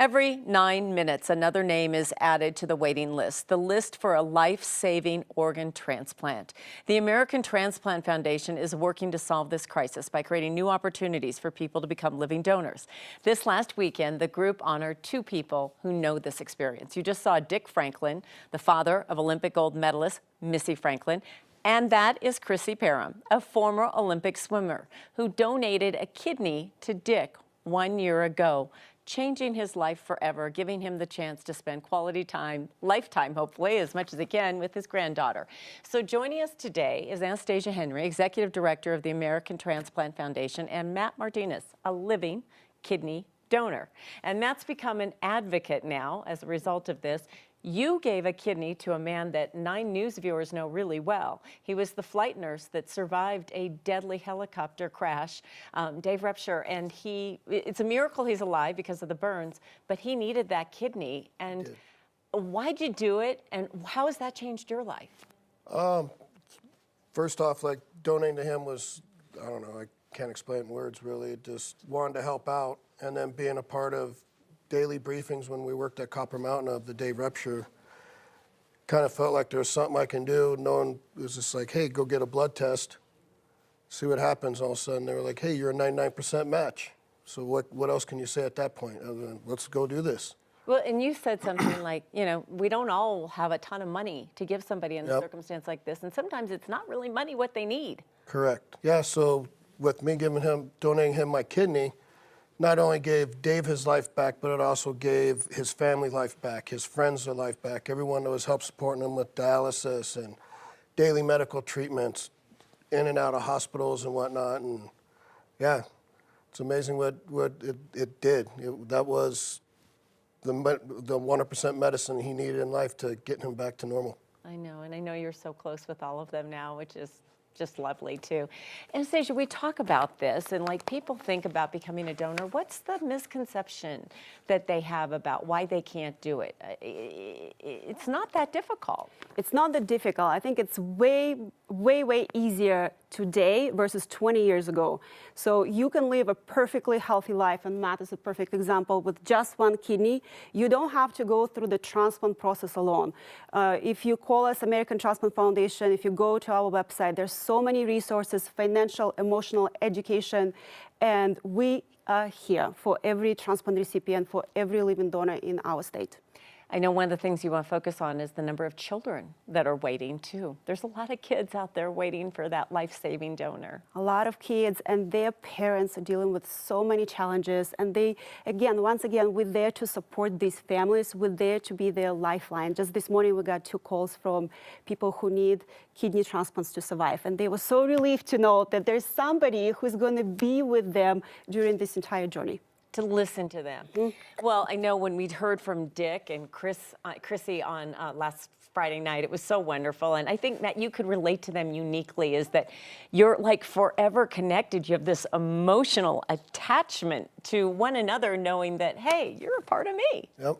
Every 9 minutes, another name is added to the waiting list, the list for a life-saving organ transplant. The American Transplant Foundation is working to solve this crisis by creating new opportunities for people to become living donors. This last weekend, the group honored 2 people who know this experience. You just saw Dick Franklin, the father of Olympic gold medalist Missy Franklin, and that is Chrissy Parham, a former Olympic swimmer who donated a kidney to Dick 1 year ago, changing his life forever, giving him the chance to spend quality time, lifetime hopefully, as much as he can with his granddaughter. So joining us today is Anastasia Henry, Executive Director of the American Transplant Foundation, and Matt Martinez, a living kidney donor. And Matt's become an advocate now as a result of this. You gave a kidney to a man that 9 News viewers know really well. He was the flight nurse that survived a deadly helicopter crash, Dave Repsher, and it's a miracle he's alive because of the burns, but he needed that kidney. And why'd you do it, and how has that changed your life? First off, like, donating to him was, I don't know, I can't explain it in words really. It just wanted to help out, and then being a part of daily briefings when we worked at Copper Mountain of the Dave Repsher, kind of felt like there was something I can do. Knowing it was just like, hey, go get a blood test, see what happens. All of a sudden, they were like, hey, you're a 99% match. So what else can you say at that point other than let's go do this? Well, and you said something like, you know, we don't all have a ton of money to give somebody in a circumstance like this, and sometimes it's not really money what they need. Correct. Yeah. So with me donating him my kidney, not only gave Dave his life back, but it also gave his family life back, his friends their life back, everyone that was help supporting him with dialysis and daily medical treatments, in and out of hospitals and whatnot. And yeah, it's amazing what it did. That was the 100% medicine he needed in life to get him back to normal. I know, and I know you're so close with all of them now, which is just lovely too. Anastasia, we talk about this, and like people think about becoming a donor. What's the misconception that they have about why they can't do it? It's not that difficult. It's not that difficult. I think it's way easier today versus 20 years ago. So you can live a perfectly healthy life, and Matt is a perfect example, with just 1 kidney. You don't have to go through the transplant process alone. If you call us American Transplant Foundation, if you go to our website, there's so many resources, financial, emotional, education, and we are here for every transplant recipient, for every living donor in our state. I know one of the things you want to focus on is the number of children that are waiting too. There's a lot of kids out there waiting for that life-saving donor. A lot of kids and their parents are dealing with so many challenges, and once again, we're there to support these families. We're there to be their lifeline. Just this morning, we got 2 calls from people who need kidney transplants to survive, and they were so relieved to know that there's somebody who's going to be with them during this entire journey. To listen to them. Well, I know when we'd heard from Dick and Chrissy on last Friday night, it was so wonderful. And I think, Matt, you could relate to them uniquely, is that you're like forever connected. You have this emotional attachment to one another, knowing that, hey, you're a part of me. Yep.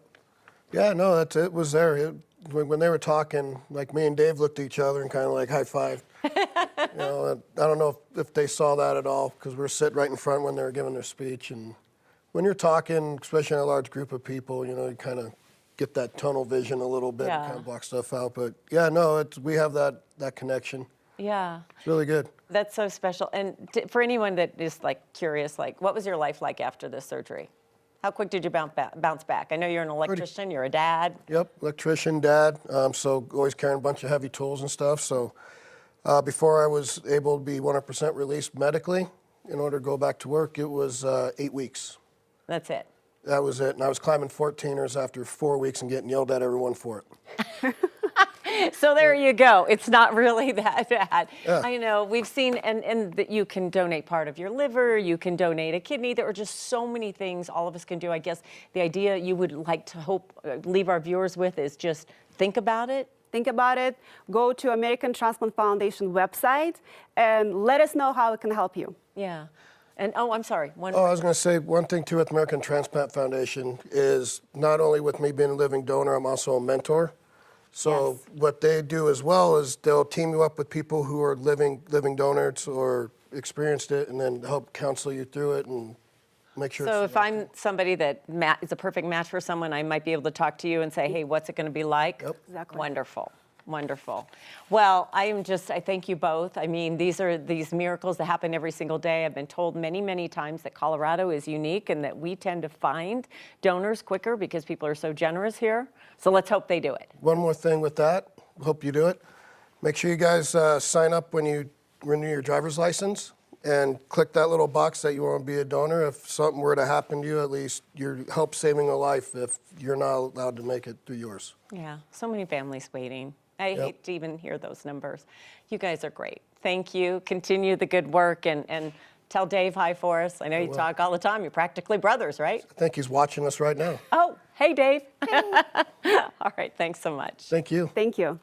Yeah, no, it was there. When they were talking, like, me and Dave looked at each other and kind of like high-fived. You know, I don't know if they saw that at all, because we were sitting right in front when they were giving their speech. And when you're talking, especially in a large group of people, you know, you kind of get that tunnel vision a little bit, and kind of block stuff out. But yeah, no, we have that connection. Yeah. It's really good. That's so special. And for anyone that is like curious, like, what was your life like after this surgery? How quick did you bounce back? I know you're an electrician, you're a dad. Yep, electrician, dad. So always carrying a bunch of heavy tools and stuff. So before I was able to be 100% released medically, in order to go back to work, it was 8 weeks. That's it. That was it. And I was climbing 14ers after 4 weeks and getting yelled at everyone for it. So there you go. It's not really that bad. Yeah. I know. We've seen, and that you can donate part of your liver, you can donate a kidney. There are just so many things all of us can do. I guess the idea you would like to leave our viewers with is just think about it. Think about it. Go to American Transplant Foundation website and let us know how it can help you. Yeah. And I'm sorry. I was going to say one thing too with the American Transplant Foundation is not only with me being a living donor, I'm also a mentor. So what they do as well is they'll team you up with people who are living donors or experienced it, and then help counsel you through it and make sure. So it's if I'm somebody that is a perfect match for someone, I might be able to talk to you and say, hey, what's it going to be like? Yep. Exactly. Wonderful. Wonderful. Well, I thank you both. I mean, these are these miracles that happen every single day. I've been told many, many times that Colorado is unique and that we tend to find donors quicker because people are so generous here. So let's hope they do it. One more thing with that. Hope you do it. Make sure you guys sign up when you renew your driver's license and click that little box that you want to be a donor. If something were to happen to you, at least you're help saving a life if you're not allowed to make it through yours. Yeah, so many families waiting. I hate to even hear those numbers. You guys are great. Thank you. Continue the good work and tell Dave hi for us. I know you talk all the time. You're practically brothers, right? I think he's watching us right now. Oh, hey, Dave. All right, thanks so much. Thank you. Thank you.